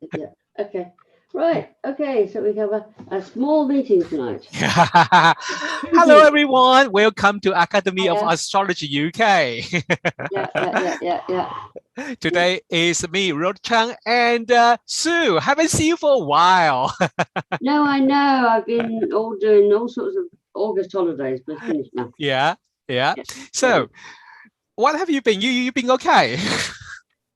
Yeah. Okay. Right. Okay. So we have a small meeting tonight. Hello, everyone. Welcome to Academy of Astrology UK. Yeah. Today is me, Rod Chang, and Sue. Haven't seen you for a while. No, I know. I've been doing all sorts of August holidays, but it's finished now. Yeah. So, what have you been? You been okay?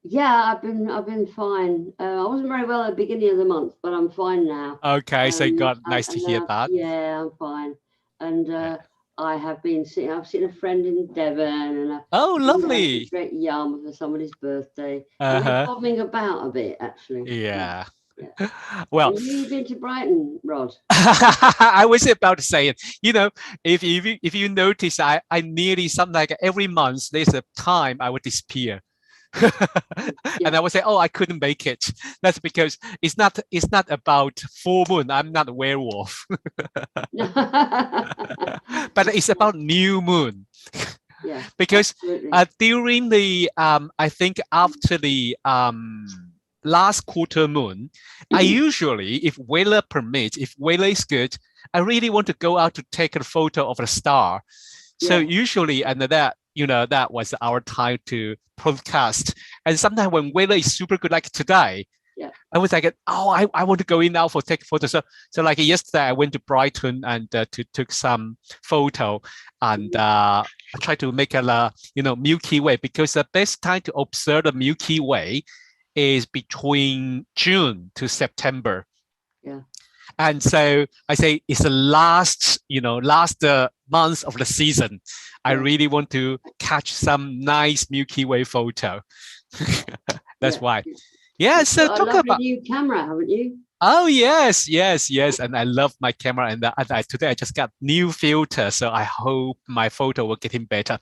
Yeah, I've been fine. I wasn't very well at the beginning of the month, but I'm fine now. Okay, so God, nice to hear that. Yeah, I'm fine. And I have been seeing. I've seen a friend in Devon, and oh, lovely. Great yarn for somebody's birthday. And we're bobbing about a bit, actually. Yeah. Well, and you've been to Brighton, Rod. I was about to say it. You know, if you notice, I nearly something like every month there's a time I would disappear. And I would say, oh, I couldn't make it. That's because it's not about full moon. I'm not a werewolf. But it's about new moon. Yeah, because during the I think after the last quarter moon, I usually, if weather permits, if weather is good, I really want to go out to take a photo of a star. So usually, and that was our time to podcast. And sometimes when weather is super good, like today, I was like, oh, I want to go in now for take photos. So like yesterday, I went to Brighton and took some photo and try to make a Milky Way, because the best time to observe the Milky Way is between June to September. Yeah. And so I say it's the last month of the season. I really want to catch some nice Milky Way photo. That's why. Yeah, so talk about new camera, haven't you? Oh yes. And I love my camera, and today I just got new filter, so I hope my photo will get in better.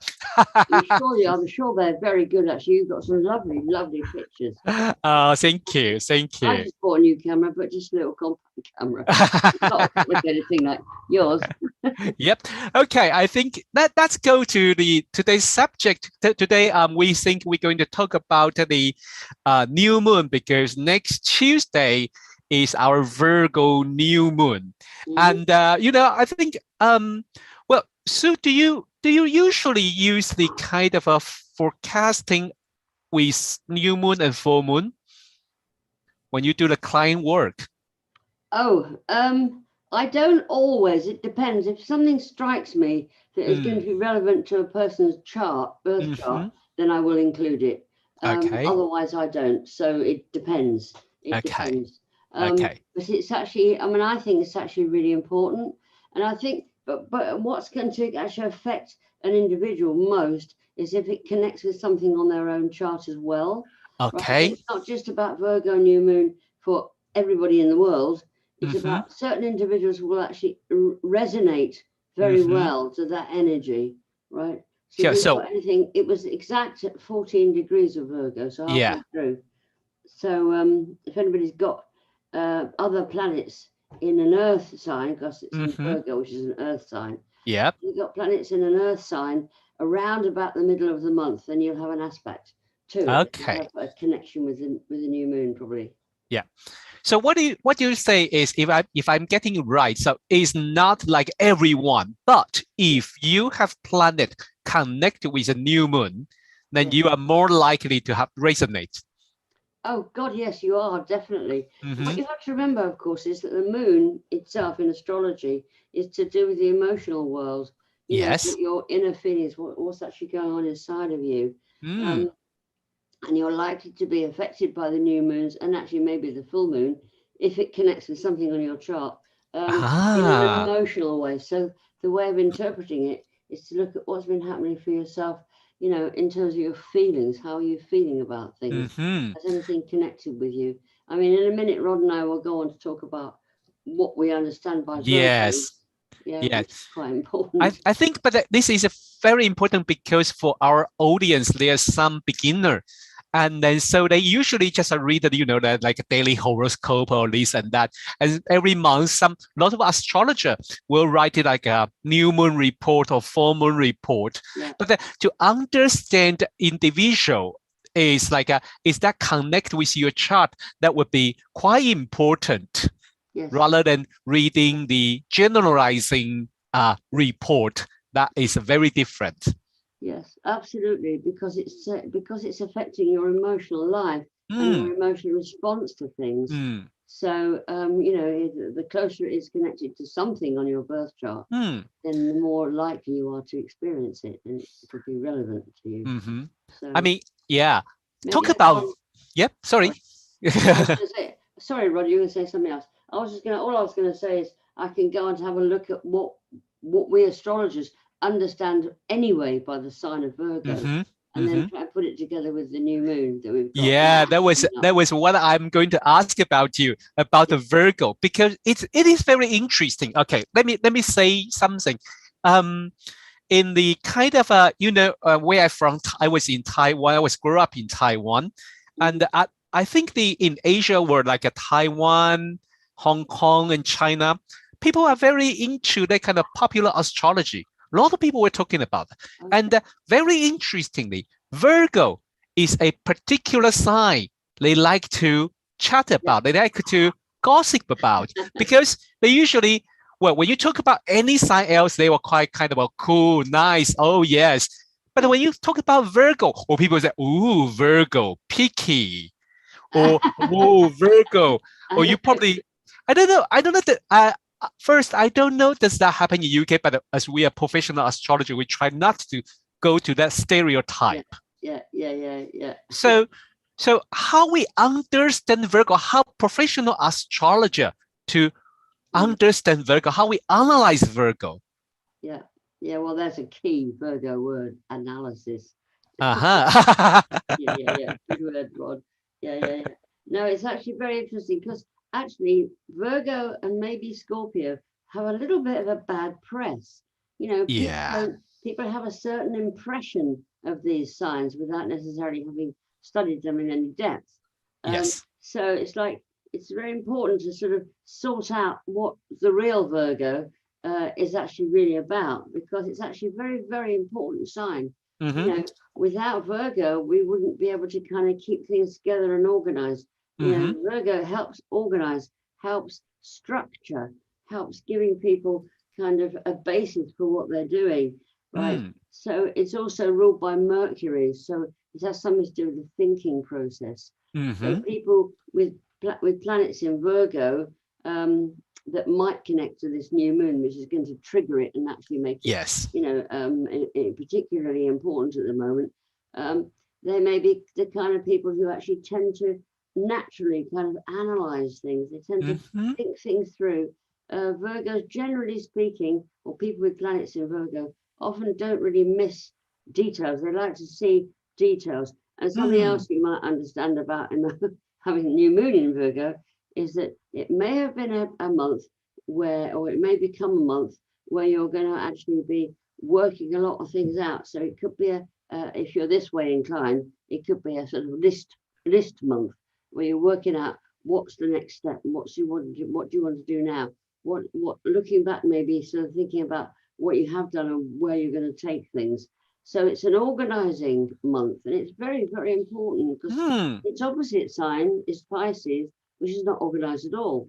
I'm sure they're very good. Actually, you've got some lovely pictures. Oh, thank you. I just bought a new camera, but just a little compact camera. Not with anything like yours. Yep. Okay. I think let's go to today's subject. Today, we think we're going to talk about the new moon, because next Tuesday is our Virgo new moon. And I think well, Sue, do you usually use the kind of a forecasting with new moon and full moon when you do the client work? Oh, I don't always. It depends. If something strikes me that is going to be relevant to a person's birth chart, then I will include it. Otherwise, I don't. So it depends. It depends. But it's actually, I think it's actually really important. And I think, but what's going to actually affect an individual most is if it connects with something on their own chart as well. Okay. Right? It's not just about Virgo new moon for everybody in the world. It's about certain individuals who will actually resonate very well to that energy, right? So anything, it was exact at 14 degrees of Virgo, so halfway through. So if anybody's got other planets in an Earth sign, because it's in Virgo, which is an Earth sign. Yeah. You've got planets in an Earth sign around about the middle of the month, then you'll have an aspect to it. Okay. You'll have a connection with the new moon, probably. Yeah. So what you say is, if I'm getting it right, so it's not like everyone, but if you have planet connected with a new moon, then you are more likely to have resonate. Oh God, yes, you are, definitely. What you have to remember, of course, is that the moon itself in astrology is to do with the emotional world. Yes. Your inner feelings, what's actually going on inside of you. And you're likely to be affected by the new moons and actually maybe the full moon if it connects with something on your chart in an emotional way. So the way of interpreting it is to look at what's been happening for yourself, in terms of your feelings. How are you feeling about things? Has anything connected with you? I mean, in a minute, Rod and I will go on to talk about what we understand by Virgos. It's quite important. I think, but this is very important because for our audience, there's some beginner. And then so they usually just read, like a daily horoscope or this and that. And every month, a lot of astrologer will write it like a new moon report or full moon report. But to understand individual, is like is that connect with your chart that would be quite important. Yes. Rather than reading the generalizing report that is very different. Yes, absolutely, because it's affecting your emotional life and your emotional response to things. So the closer it is connected to something on your birth chart, then the more likely you are to experience it, and it will be relevant to you. So, I mean, yeah. Talk about. Yep. Sorry. Sorry, Rod. You were going to say something else. All I was going to say is I can go on to have a look at what we astrologers understand anyway by the sign of Virgo, and then try and put it together with the new moon that we've got. Yeah, that was what I'm going to ask about you about the Virgo, because it is very interesting. Okay, let me say something. In the kind of where I'm from, I was in Taiwan. I was grew up in Taiwan, and I think in Asia were like a Taiwan, Hong Kong, and China. People are very into that kind of popular astrology. A lot of people were talking about it. Okay. And very interestingly, Virgo is a particular sign they like to chat about, they like to gossip about, because they usually, well, when you talk about any sign else, they were quite kind of cool, nice, oh yes. But when you talk about Virgo, or people say, ooh, Virgo, picky, or whoa, Virgo, or you probably, I don't know that, first, I don't know does that happen in UK, but as we are professional astrologer, we try not to go to that stereotype. Yeah. So how we understand Virgo, how professional astrologer to understand Virgo, how we analyze Virgo. Yeah. Well, that's a key Virgo word, analysis. Yeah. Good word, Rod. Yeah. No, it's actually very interesting because actually Virgo and maybe Scorpio have a little bit of a bad press. People have a certain impression of these signs without necessarily having studied them in any depth. Yes. So it's like it's very important to sort of sort out what the real Virgo is actually really about, because it's actually a very, very important sign. Without Virgo, we wouldn't be able to kind of keep things together and organize. Virgo helps organize, helps structure, helps giving people kind of a basis for what they're doing, right? So it's also ruled by Mercury, so it has something to do with the thinking process. So people with planets in Virgo that might connect to this new moon, which is going to trigger it and actually make it, particularly important at the moment. They may be the kind of people who actually tend to naturally kind of analyze things. They tend to think things through. Virgos, generally speaking, or people with planets in Virgo, often don't really miss details. They like to see details. And something else you might understand about having a new moon in Virgo is that it may have been a month where, or it may become a month where you're going to actually be working a lot of things out. So it could be if you're this way inclined, it could be a sort of list month where you're working out what's the next step, what do you want to do now, what looking back, maybe sort of thinking about what you have done and where you're going to take things. So it's an organizing month, and it's very, very important because its opposite sign is Pisces, which is not organized at all.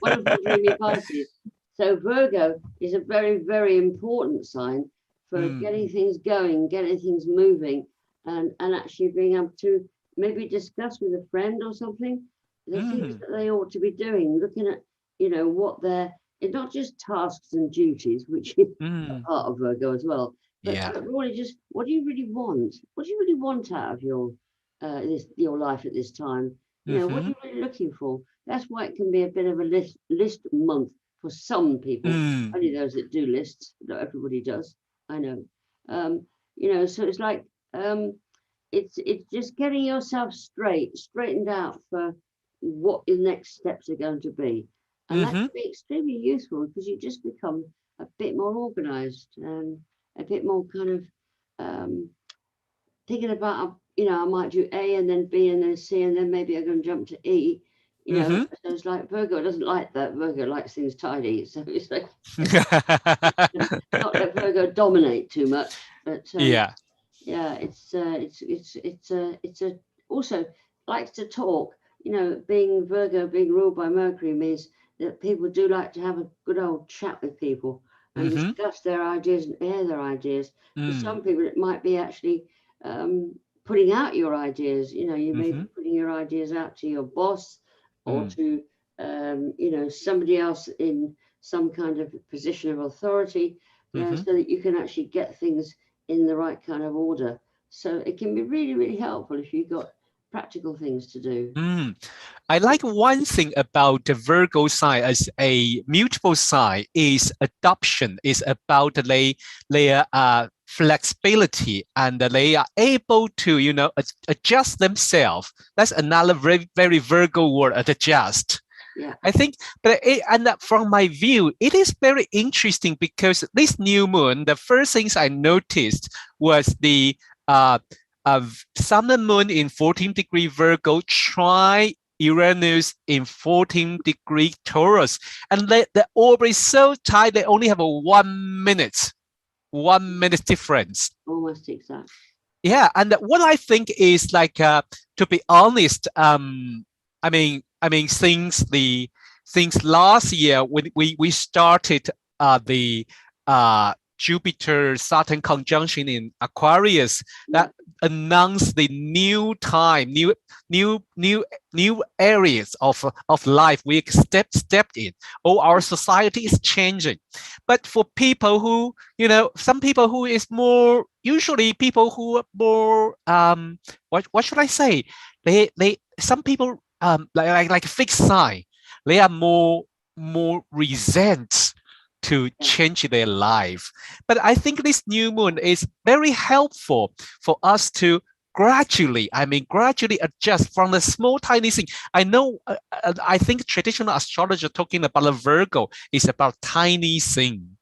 Wonderful, dreamy Pisces. So Virgo is a very, very important sign for getting things going, getting things moving, and actually being able to maybe discuss with a friend or something the things that they ought to be doing, looking at, what they're, it's not just tasks and duties, which is a part of Virgo as well, but really just, what do you really want? What do you really want out of your life at this time? What are you really looking for? That's why it can be a bit of a list month for some people. Only those that do lists, not everybody does. I know. So it's like it's just getting yourself straightened out for what your next steps are going to be. And that can be extremely useful because you just become a bit more organized and a bit more kind of thinking about, I might do A and then B and then C and then maybe I'm going to jump to E. So it's like Virgo doesn't like that. Virgo likes things tidy. So it's like not let Virgo dominate too much. But Yeah, it's a also likes to talk. You know, being Virgo, being ruled by Mercury means that people do like to have a good old chat with people and Mm-hmm. discuss their ideas and air their ideas. For Mm. some people, it might be actually putting out your ideas. You know, you may Mm-hmm. be putting your ideas out to your boss or Mm. to you know, somebody else in some kind of position of authority, Mm-hmm. so that you can actually get things in the right kind of order. So it can be really, really helpful if you've got practical things to do. Mm. I like one thing about the Virgo sign as a mutable sign is adoption, is about their flexibility and they are able to, you know, adjust themselves. That's another very, very Virgo word, adjust. Yeah. I think, but and from my view, it is very interesting because this new moon, the first things I noticed was the uh, sun and moon in 14-degree Virgo try Uranus in 14-degree Taurus, and the orbit is so tight they only have a 1 minute, 1 minute difference. Almost exact. Yeah, and what I think is like, to be honest, I mean, since last year when we started the Jupiter Saturn conjunction in Aquarius, that announced the new time, new areas of life we stepped in. Oh, our society is changing, but for people who, you know, some people who is more, usually people who are more what should I say, they some people like a fixed sign, they are more resent to change their life. But I think this new moon is very helpful for us to gradually, I mean, gradually adjust from the small tiny thing. I know, I think traditional astrologer talking about a Virgo is about tiny thing,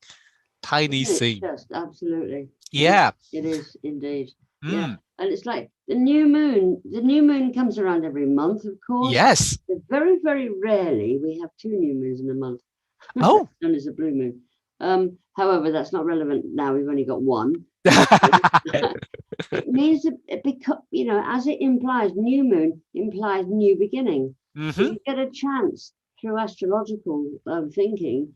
tiny Isn't it thing. just absolutely? Yeah, Yeah. it is indeed. Yeah. Mm. And it's like the new moon comes around every month, of course. Yes. But very, very rarely we have two new moons in a month. Oh. Known as a blue moon. However, that's not relevant now. We've only got one. It means that because, you know, as it implies, new moon implies new beginning. So Mm-hmm. you get a chance through astrological thinking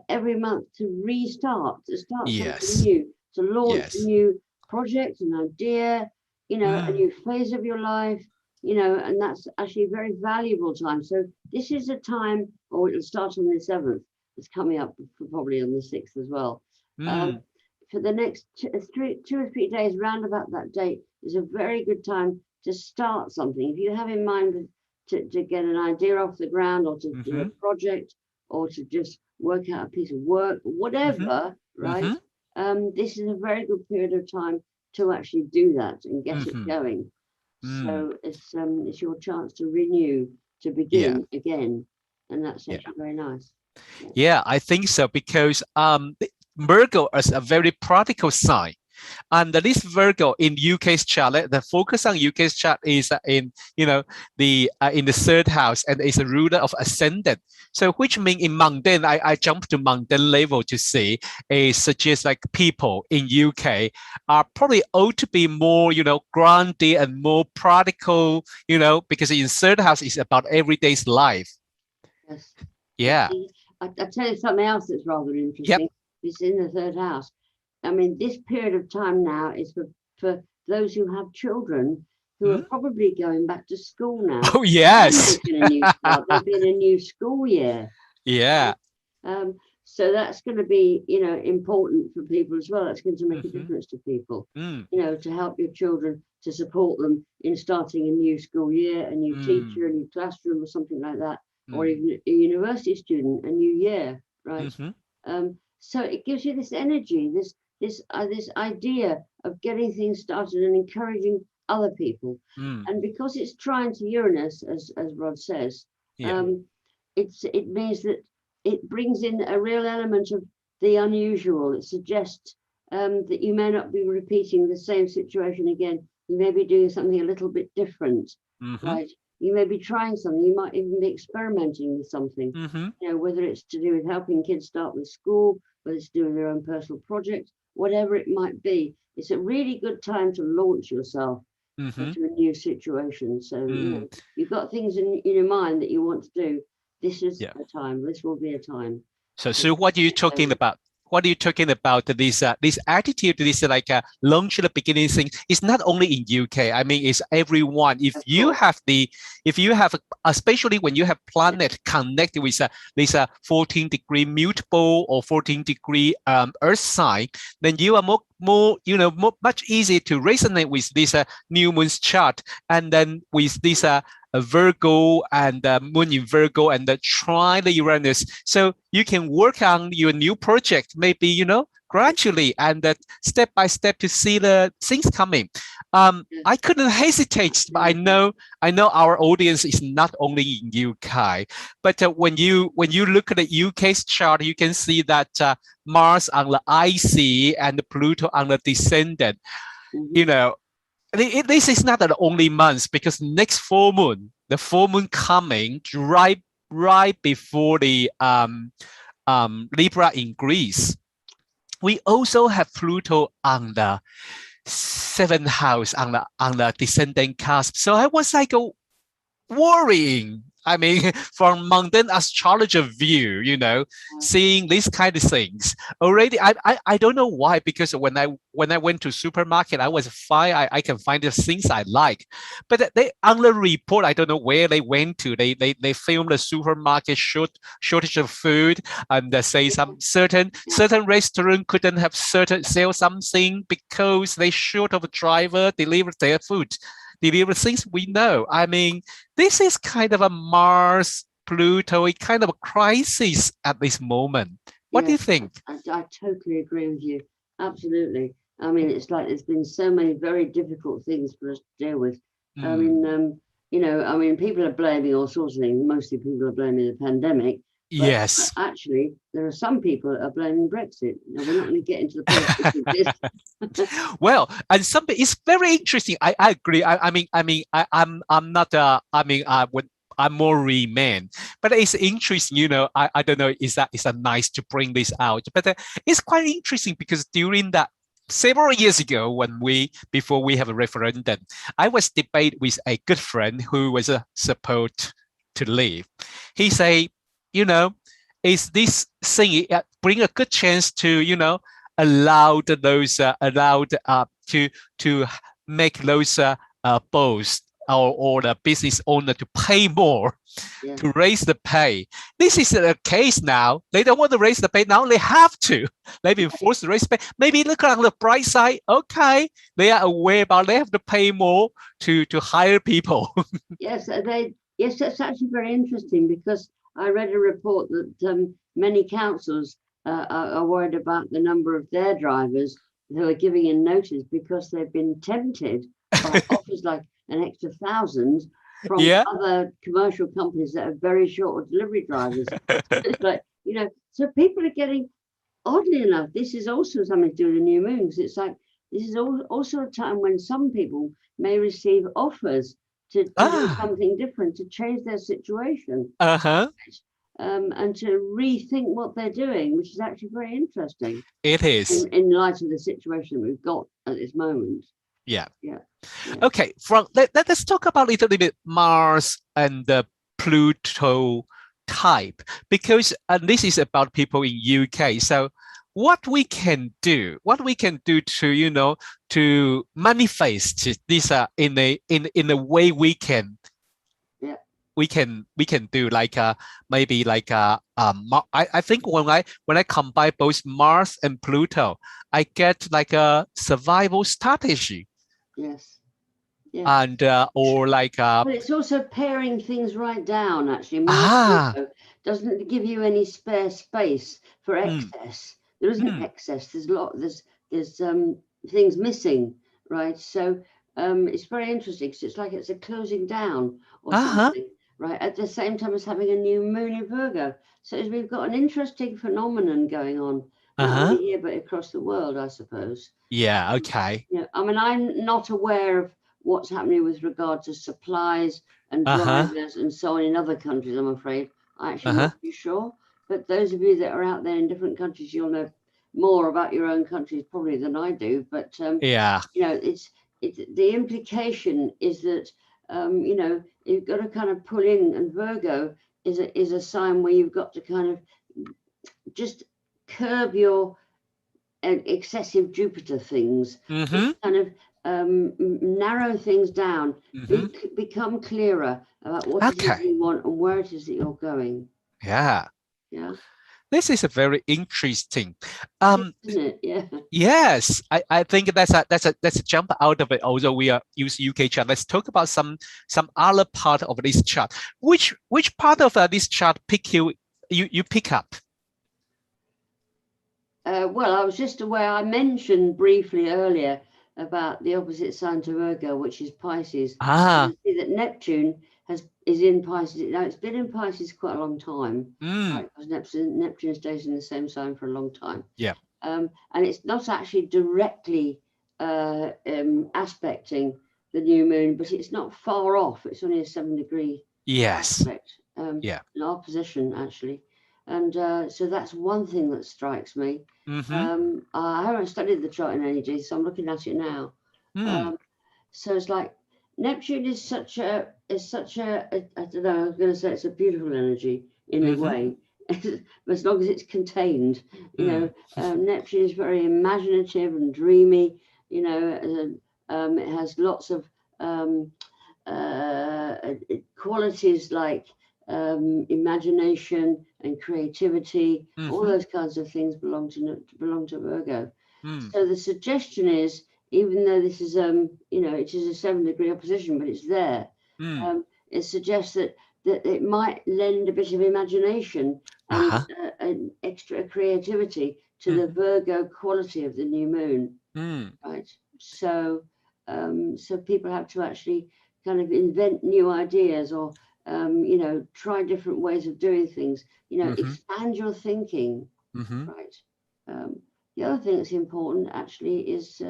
every month to restart, to start something Yes. new, to launch a Yes. new project, an idea, you know, a Mm. new phase of your life, you know, and that's actually a very valuable time. So this is a time, or it'll start on the 7th. It's coming up probably on the 6th as well. Mm. For the next 2 or 3 days round about that date is a very good time to start something. If you have in mind to get an idea off the ground or to do a Mm-hmm. project or to just work out a piece of work, Mm-hmm. whatever, right? Mm-hmm. This is a very good period of time to actually do that and get it Mm-hmm. going. Mm. So it's your chance to renew, to Yeah. begin again, and that's Yeah. actually very nice. Yeah. Yeah, I think so because Virgo is a very practical sign. And this Virgo in UK's chart, the focus on UK's chart is in, you know, the in the third house and is a ruler of ascendant. So which means in mundane, I jump to mundane level to see, suggests like people in UK are probably ought to be more, you know, grounded and more practical, you know, because in third house is about everyday's life. Yes. Yeah. I tell you something else that's rather Yep. interesting. It's in the third house. I mean, this period of time now is for those who have children who are Hmm? probably going back to school now Oh and yes. making a new start. There'll be a new school year. Yeah. Um, so that's going to be, you know, important for people as well. That's going to make a Mm-hmm. difference to people, Mm. you know, to help your children, to support them in starting a new school year, a new Mm. teacher, a new classroom, or something like that, or Mm. even a university student, a new year, right? Mm-hmm. So it gives you this energy, this idea of getting things started and encouraging other people. Mm. And because it's trying to Uranus, as Rod says, Yeah. um, it means that it brings in a real element of the unusual. It suggests that you may not be repeating the same situation again. You may be doing something a little bit different, Mm-hmm. right? You may be trying something. You might even be experimenting with something. Mm-hmm. You know, whether it's to do with helping kids start with school, whether it's to do with their own personal project, whatever it might be. It's a really good time to launch yourself into a new situation. So, you know, you've got things in your mind that you want to do. This is a time. This will be a time. So what are you talking about? What are you talking about? This attitude, this like launch at the beginning thing. It's not only in UK. I mean, it's everyone. If you have, especially when you have planet connected with this 14-degree mutable or 14-degree Earth sign, then you are much easier to resonate with this new moon's chart, and then with this a Virgo and moon in Virgo and the trine the Uranus. So you can work on your new project, maybe, gradually and step by step to see the things coming. I couldn't hesitate, but I know our audience is not only in UK, but when you look at the UK's chart, you can see that Mars on the IC and Pluto on the descendant. This is not the only month, because next full moon, the full moon coming right before the Libra in Greece. We also have Pluto on the 7th house on the descendant cusp. So I was like worrying. I mean, from mundane astrologer view, seeing these kind of things already. I don't know why, because when I went to supermarket, I was fine. I can find the things I like, but they on the report, I don't know where they went to. They filmed the supermarket shortage of food, and they say some certain restaurant couldn't have sell something because they short of a driver deliver their food. Deliver things we know. I mean, this is kind of a Mars Pluto kind of a crisis at this moment. What do you think? I totally agree with you. Absolutely. I mean, it's like there's been so many very difficult things for us to deal with. I mean, people are blaming all sorts of things. Mostly people are blaming the pandemic. Yes. Actually, there are some people that are blaming Brexit. Now, we're not going to get into the politics of this. Well, and it's very interesting. I agree. I'm not. I'm more remain, but it's interesting. I don't know. Is that nice to bring this out? But it's quite interesting, because during that several years ago, before we have a referendum, I was debate with a good friend who was supposed to leave. He say, is this thing bring a good chance to allow those to make those boss or the business owner to pay more, to raise the pay. This is the case now. They don't want to raise the pay now. They have to. They've been forced to raise the pay. Maybe look on the bright side. Okay, they are aware about they have to pay more to hire people. Yes, that's actually very interesting, because I read a report that many councils are worried about the number of their drivers who are giving in notice, because they've been tempted by offers like an extra 1,000 from other commercial companies that are very short of delivery drivers. It's like, so people are getting, oddly enough, this is also something to do with the new moons. It's like, this is also a time when some people may receive offers to do something different, to change their situation. And to rethink what they're doing, which is actually very interesting. It is. In light of the situation we've got at this moment. Yeah. Okay, let's talk about a little bit Mars and the Pluto type, because this is about people in UK. So what we can do to to manifest this in a way we can do, like maybe like I think when I combine both Mars and Pluto, I get like a survival strategy. Yes. And or like but it's also paring things right down. Actually, Mars Pluto doesn't give you any spare space for excess. There isn't excess. There's things missing, right? So it's very interesting, because it's like it's a closing down or something, right? At the same time as having a new moon in Virgo. So we've got an interesting phenomenon going on, not only here but across the world, I suppose. Yeah. Okay. I mean, I'm not aware of what's happening with regard to supplies and drivers and so on in other countries, I'm afraid. I'm actually not too sure. But those of you that are out there in different countries, you'll know more about your own countries probably than I do, but Yeah. you know, it's the implication is that you know, you've got to kind of pull in, and Virgo is a sign where you've got to kind of just curb your excessive Jupiter things, just kind of narrow things down, become clearer about what it is you want and where it is that you're going. Yeah. Yeah. This is a very interesting. Isn't it? Yeah. Yes, I think that's a jump out of it. Although we are use UK chart, let's talk about some other part of this chart. Which part of this chart pick you pick up? Well, I was just aware. I mentioned briefly earlier about the opposite sign to Virgo, which is Pisces. You see that Neptune is in Pisces. Now, it's been in Pisces quite a long time, right? Because Neptune stays in the same sign for a long time. Yeah. And it's not actually directly aspecting the new moon, but it's not far off. It's only a 7-degree aspect. Yeah. In opposition, actually. And so that's one thing that strikes me. I haven't studied the chart in energy, so I'm looking at it now. So it's like Neptune is such a I don't know, I was going to say it's a beautiful energy in a way, as long as it's contained. You know, Neptune is very imaginative and dreamy. You know, it has lots of qualities like imagination and creativity. All those kinds of things belong to Virgo. So the suggestion is, even though this is you know, it is a 7-degree opposition, but it's there. It suggests that it might lend a bit of imagination and extra creativity to the Virgo quality of the new moon, right? So so people have to actually kind of invent new ideas, or you know, try different ways of doing things. You know, expand your thinking, right? The other thing that's important actually is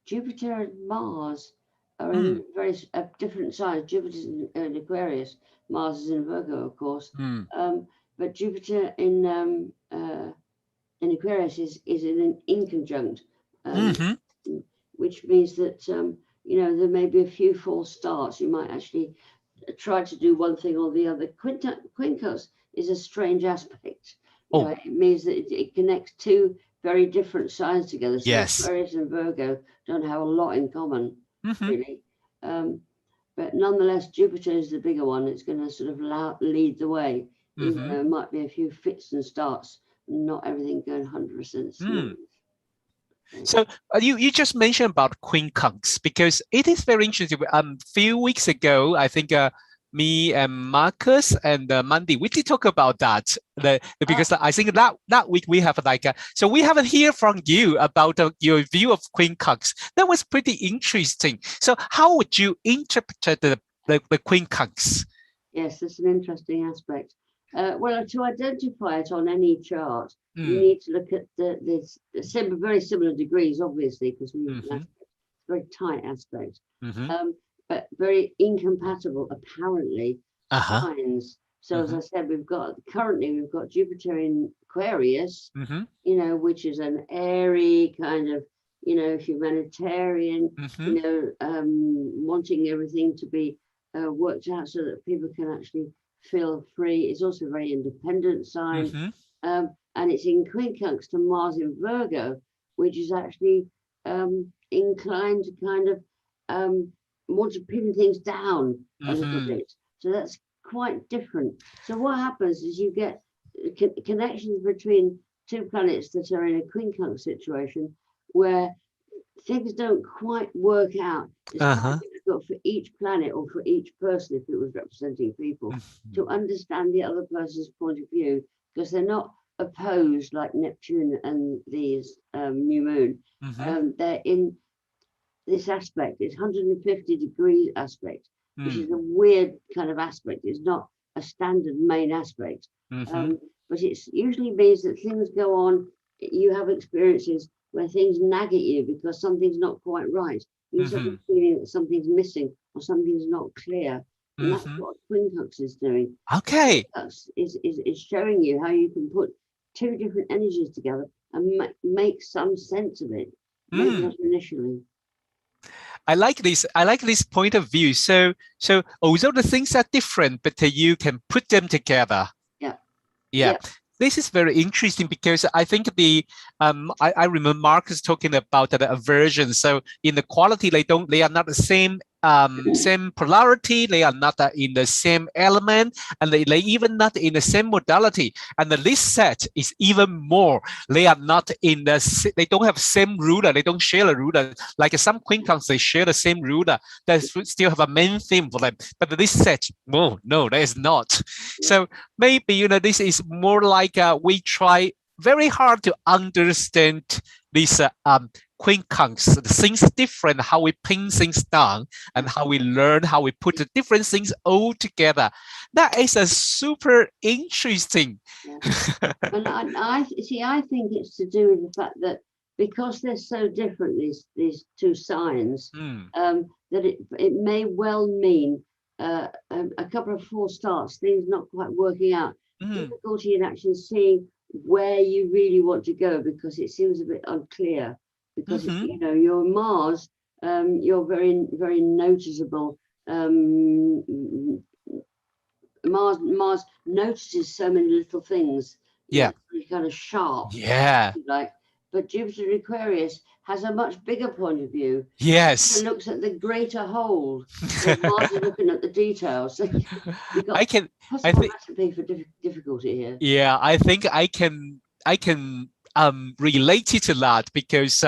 Jupiter and Mars are in very different signs. Jupiter's in Aquarius, Mars is in Virgo, of course. But Jupiter in Aquarius is in an inconjunct, which means that you know, there may be a few false starts. You might actually try to do one thing or the other. Quincunx is a strange aspect. You know, it means that it connects two very different signs together. So Aquarius and Virgo don't have a lot in common, really. But nonetheless, Jupiter is the bigger one. It's going to sort of lead the way, even though there might be a few fits and starts, not everything going 100% smooth. So you just mentioned about quincunx, because it is very interesting. Few weeks ago, I think me and Marcus and Mandy, we did talk about that. Because I think that week we have like so we haven't heard from you about your view of quincunx. That was pretty interesting. So how would you interpret the quincunx? Yes, that's an interesting aspect. Well, to identify it on any chart, you need to look at the very similar degrees, obviously, because we have a very tight aspect, but very incompatible, apparently, signs. So as I said, currently we've got Jupiter in Aquarius, you know, which is an airy kind of, you know, humanitarian, you know, wanting everything to be worked out so that people can actually feel free. It's also a very independent sign, and it's in quincunx to Mars in Virgo, which is actually inclined to kind of want to pin things down a little bit. So that's quite different. So what happens is you get connections between two planets that are in a quincunx situation where things don't quite work out. It's quite difficult for each planet or for each person, if it was representing people, to understand the other person's point of view, because they're not opposed like Neptune and these new moon. They're in this aspect. It's 150-degree aspect, which is a weird kind of aspect. It's not a standard main aspect, but it usually means that things go on. You have experiences where things nag at you because something's not quite right. You have a feeling that something's missing or something's not clear. And that's what quincunx is doing. Okay. Quincunx is showing you how you can put two different energies together and make some sense of it. Maybe not initially. I like this. I like this point of view. So although the things are different, but you can put them together. Yeah. Yeah. This is very interesting because I think I remember Marcus talking about the aversion. So in the quality, they are not the same same polarity, they are not in the same element, and they even not in the same modality. And this set is even more. They are not in they don't have same ruler, they don't share a ruler. Like some quincunx, they share the same ruler. They still have a main theme for them. But this set, no, that is not. So maybe, this is more like we try very hard to understand this quincunx, the things different, how we pin things down, and how we learn, how we put the different things all together. That is a super interesting. And I think it's to do with the fact that because they're so different, these two signs, that it may well mean a couple of false starts, things not quite working out, difficulty in actually seeing where you really want to go, because it seems a bit unclear. Because your Mars, you're very, very noticeable. Mars notices so many little things. It's kind of sharp. But Jupiter in Aquarius has a much bigger point of view. Yes. It looks at the greater whole. Mars is looking at the details. So you've got recipe for difficulty here. Yeah, I think I can relate it to that, because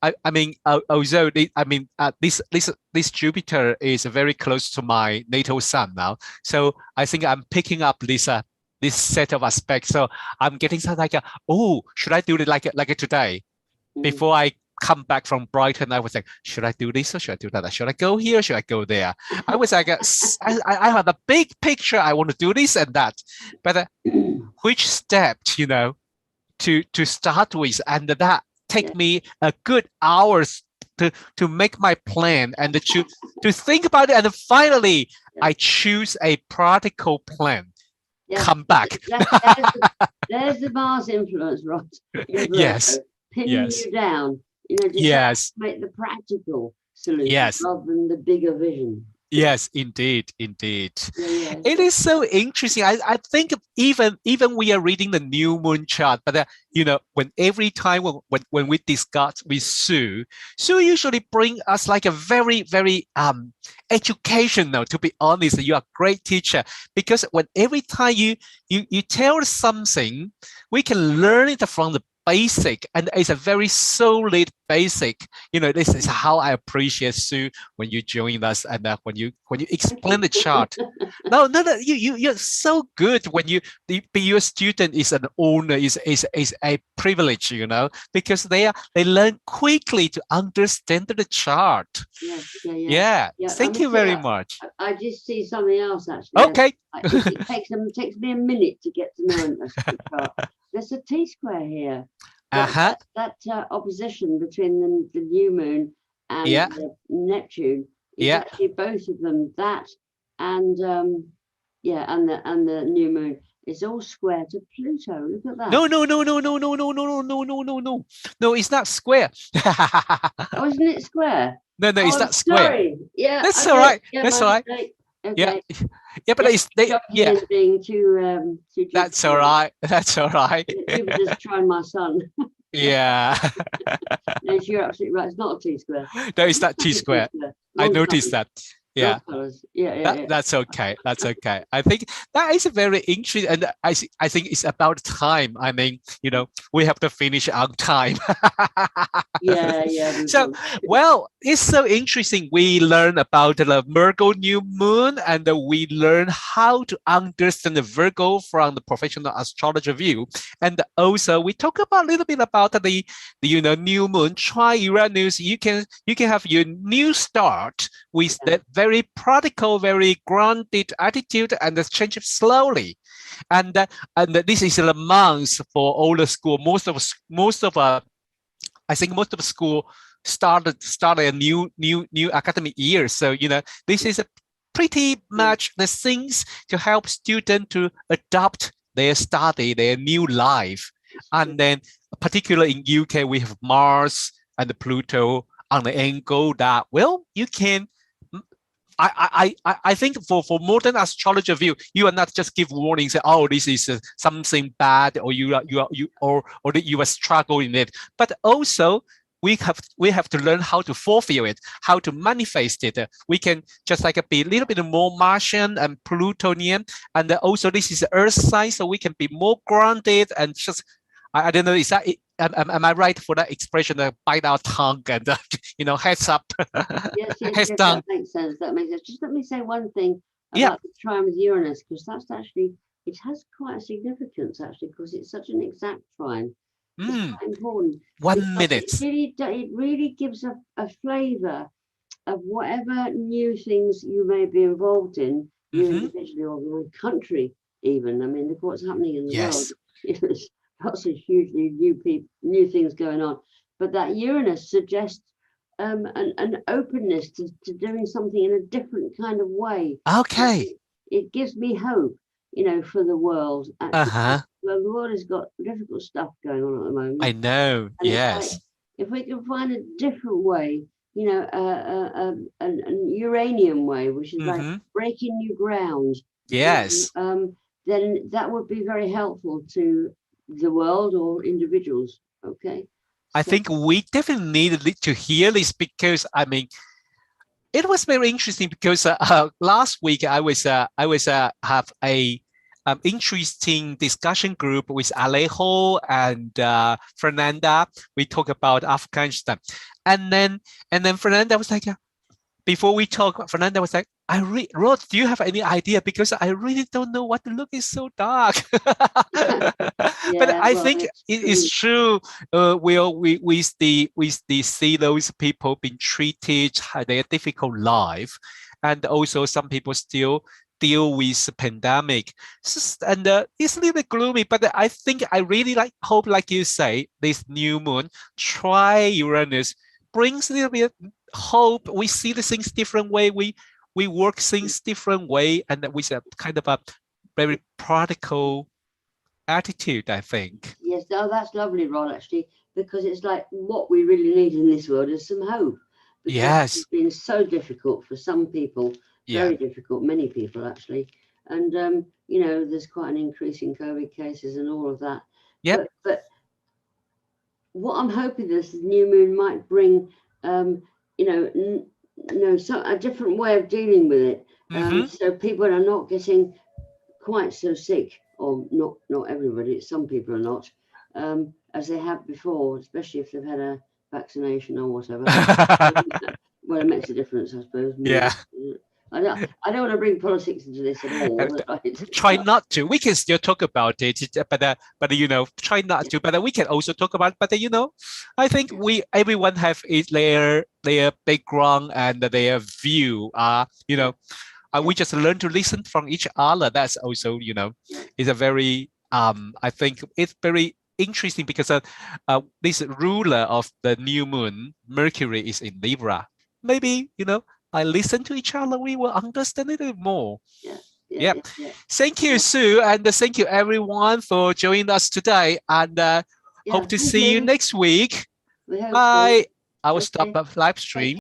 I mean, although this Jupiter is very close to my natal sun now, so I think I'm picking up this set of aspects. So I'm getting something like, should I do it like today? Before I come back from Brighton, I was like, should I do this or should I do that? Should I go here? Should I go there? I was like, I have a big picture. I want to do this and that, but which step, to start with, and that take me a good hours to make my plan and to think about it, and finally I choose a practical plan. Come back. There's the Mars influence, right? Yes. Pinning you down. Just make the practical solution rather than the bigger vision. Yes, indeed. It is so interesting. I think even we are reading the new moon chart, but when every time when we discuss with Sue usually bring us like a very, very educational. To be honest, you are a great teacher, because when every time you tell us something, we can learn it from the basic, and it's a very solid basic. This is how I appreciate Sue when you join us, and when you explain the chart. No, you're so good. When you be your student is an honor, is a privilege, because they learn quickly to understand the chart. Yeah. Thank you very much. I just see something else actually. Okay. It takes me a minute to get to know the chart. There's a T-square here. That opposition between the new moon and the Neptune is actually both of them. That and the new moon is all square to Pluto. Look at that. No, it's not square. Oh, isn't it square? No, it's not square. Sorry. Yeah, that's all right. That's all right. Okay. Yeah, but it's being too that's all right. That's all right. Jupiter's trying my son. Yeah. No, you're absolutely right. It's not a T-square. No, it's not T-square. I noticed that. Yeah. That's okay. That's okay. I think that is very interesting, and I think it's about time. I mean, we have to finish on time. So, well, it's so interesting. We learn about the Virgo new moon, and we learn how to understand the Virgo from the professional astrologer view, and also we talk about a little bit about the new moon try Uranus. You can have your new start with that very practical, very grounded attitude, and change it slowly. And this is the month for all the school. Most of I think most of the school started a new academic year. So this is pretty much the things to help students to adopt their study, their new life. And then, particularly in UK, we have Mars and the Pluto on the angle that, well, you can. I think for modern astrologer view, you are not just give warnings, say, oh, this is something bad, or you that you are struggling it, but also we have to learn how to fulfill it, how to manifest it. We can just like be a little bit more Martian and Plutonian, and also this is the Earth sign, so we can be more grounded and just. I don't know. Is that am I right for that expression? Bite our tongue and heads up. Yes, heads down. that makes sense. That makes sense. Just let me say one thing about the trine with Uranus, because that's actually, it has quite a significance actually, because it's such an exact trine. It's quite important. 1 minute. It really gives a flavour of whatever new things you may be involved in, you individually or the country even. I mean, look what's happening in the world. There's lots of hugely new things going on. But that Uranus suggests an openness to doing something in a different kind of way. Okay. It gives me hope, for the world. Well, the world has got difficult stuff going on at the moment. I know. And yes. Like, if we can find a different way, an uranium way, which is like breaking new ground. Yes. Then that would be very helpful to the world or individuals. Okay. I think we definitely needed to hear this, because I mean, it was very interesting because last week I was have a interesting discussion group with Alejo and Fernanda. We talk about Afghanistan, and then Fernanda was like, before we talk, Fernanda was like, Rod, do you have any idea? Because I really don't know what to look. Is so dark. But I think it is true. We see those people being treated their difficult life, and also some people still deal with the pandemic, and it's a little bit gloomy. But I think I really hope, like you say, this new moon, Uranus, brings a little bit hope. We see the things different way. We work things different way, and with a kind of a very practical attitude, I think. Yes, that's lovely, Ron, actually, because it's like what we really need in this world is some hope. Because it's been so difficult for some people, very difficult, many people actually. And, there's quite an increase in COVID cases and all of that. Yep. But what I'm hoping this new moon might bring, a different way of dealing with it. So people are not getting quite so sick, or not everybody, some people are not, as they have before, especially if they've had a vaccination or whatever. Well, it makes a difference, I suppose. Yeah. I don't want to bring politics into this at all. Try not to. We can still talk about it, but try not to. But we can also talk about. But I think everyone have their background and their view. We just learn to listen from each other. That's also is a very I think it's very interesting, because this ruler of the new moon, Mercury, is in Libra. Maybe I listen to each other, we will understand it more. Yeah. Thank you, Sue, and thank you everyone for joining us today. And hope to see you next week. Bye. I will stop the live stream.